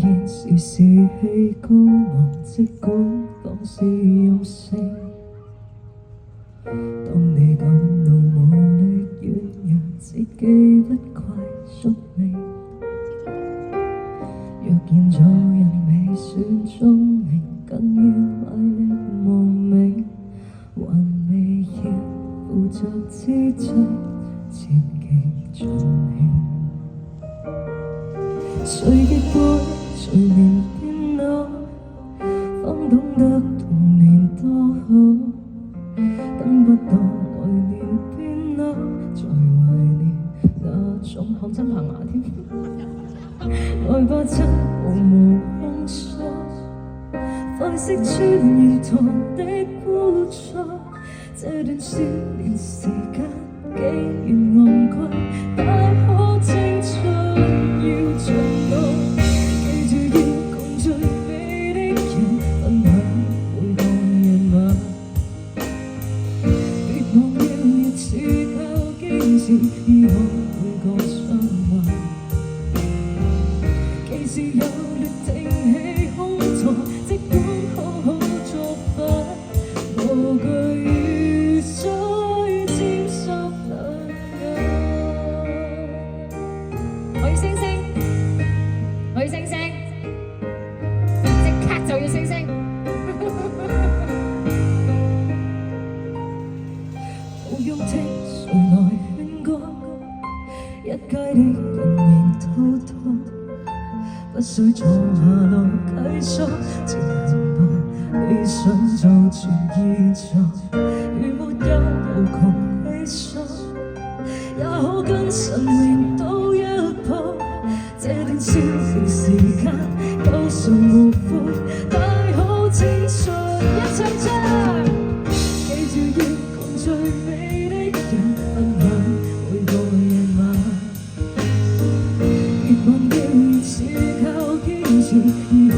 然是士氣高昂，即管講是任性。當你感到無力軟弱，自己不怪宿命。若現在人未算聰明，更要賣力亡命，還未要負責之際，切忌盡興。誰亦會隨年變老，方懂得童年多好。等不到來年變老，再懷念那種看真棚牙添。來吧，真毫無控訴，快釋穿沿途的枯燥。這段少年時間既然昂貴，大可青春要盡露。記住要共最美的人分享每個夜晚，別忘了日子靠堅持醫好每個傷患。既是有力挺起胸膛，即管好好作法，無懼雨水沾濕兩眼。我要星星，我要星星，即刻就要星星。無用聽誰來勸告，一街的人言滔滔。不需坐下路計數，只能把理想做全意做。如沒有無窮氣數，也可跟神明賭一鋪。這段少年時間舊常無悔，大好青春一場場。記住要共最美的人分享每個夜晚，別忘掉如此靠堅持，以後